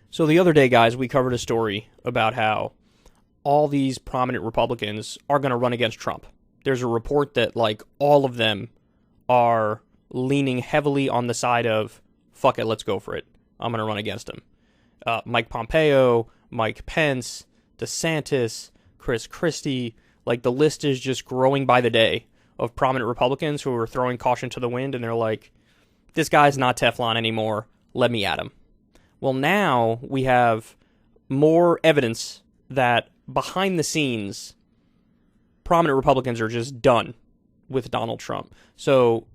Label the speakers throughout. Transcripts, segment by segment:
Speaker 1: So the other day, guys, we covered a story about how all these prominent Republicans are going to run against Trump. There's a report that, like, all of them are leaning heavily on the side of, fuck it, let's go for it. I'm going to run against him. Mike Pompeo, Mike Pence, DeSantis, Chris Christie, like, the list is just growing by the day of prominent Republicans who are throwing caution to the wind, and they're like, this guy's not Teflon anymore, let me at him. Well, now we have more evidence that behind the scenes, prominent Republicans are just done with Donald Trump. So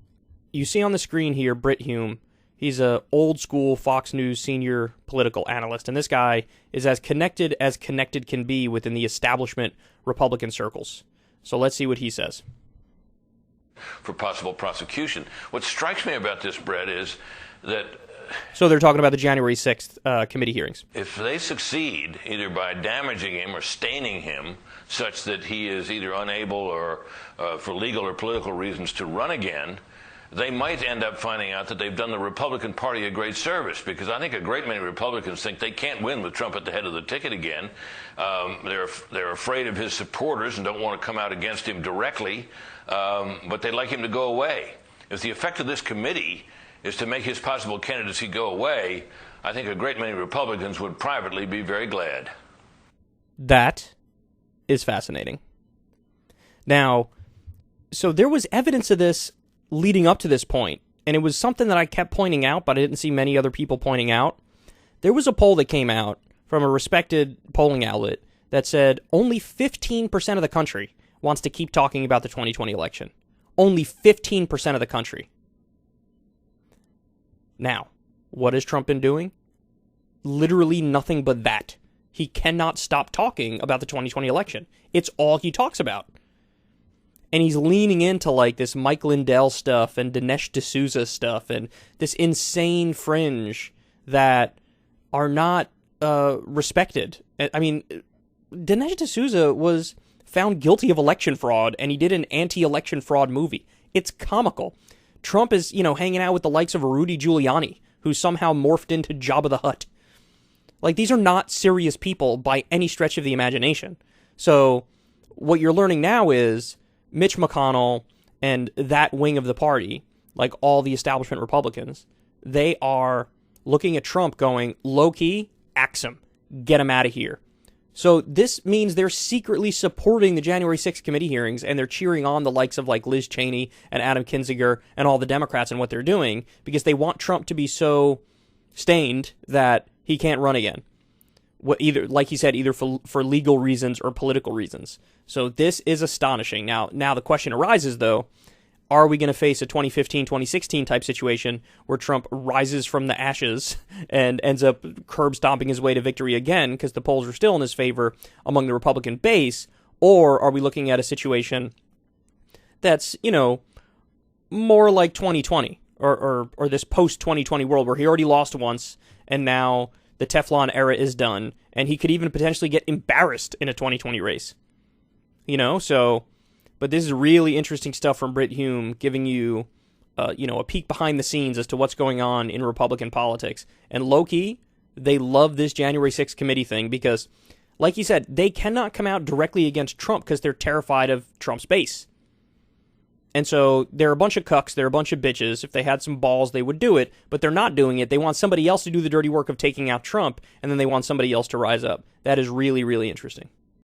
Speaker 1: you see on the screen here, Brit Hume. He's a old school Fox News senior political analyst, and this guy is as connected can be within the establishment Republican circles. So let's see what he says.
Speaker 2: For possible prosecution. What strikes me about this, Brett, is that...
Speaker 1: So they're talking about the January 6th committee hearings.
Speaker 2: If they succeed, either by damaging him or staining him, such that he is either unable or for legal or political reasons to run again, they might end up finding out that they've done the Republican Party a great service, because I think a great many Republicans think they can't win with Trump at the head of the ticket again. They're afraid of his supporters and don't want to come out against him directly, but they'd like him to go away. If the effect of this committee is to make his possible candidacy go away, I think a great many Republicans would privately be very glad.
Speaker 1: That is fascinating. Now, so there was evidence of this leading up to this point, and it was something that I kept pointing out, but I didn't see many other people pointing out. There was a poll that came out from a respected polling outlet that said only 15% of the country wants to keep talking about the 2020 election. Only 15% of the country. Now, what has Trump been doing? Literally nothing but that. He cannot stop talking about the 2020 election. It's all he talks about. And he's leaning into, like, this Mike Lindell stuff and Dinesh D'Souza stuff and this insane fringe that are not respected. I mean, Dinesh D'Souza was found guilty of election fraud, and he did an anti-election fraud movie. It's comical. Trump is, hanging out with the likes of Rudy Giuliani, who somehow morphed into Jabba the Hutt. Like, these are not serious people by any stretch of the imagination. So what you're learning now is Mitch McConnell and that wing of the party, like all the establishment Republicans, they are looking at Trump going, low-key, axe him, get him out of here. So this means they're secretly supporting the January 6th committee hearings, and they're cheering on the likes of like Liz Cheney and Adam Kinzinger and all the Democrats and what they're doing, because they want Trump to be so stained that he can't run again. Either, like he said, either for legal reasons or political reasons. So this is astonishing. Now the question arises, though, are we going to face a 2015, 2016 type situation where Trump rises from the ashes and ends up curb stomping his way to victory again because the polls are still in his favor among the Republican base? Or are we looking at a situation that's, more like 2020 or this post-2020 world where he already lost once and now the Teflon era is done, and he could even potentially get embarrassed in a 2020 race? But this is really interesting stuff from Brit Hume, giving you, a peek behind the scenes as to what's going on in Republican politics. And low-key, they love this January 6th committee thing because, like he said, they cannot come out directly against Trump because they're terrified of Trump's base. And so they're a bunch of cucks, they're a bunch of bitches. If they had some balls, they would do it, but they're not doing it. They want somebody else to do the dirty work of taking out Trump, and then they want somebody else to rise up. That is really, really interesting.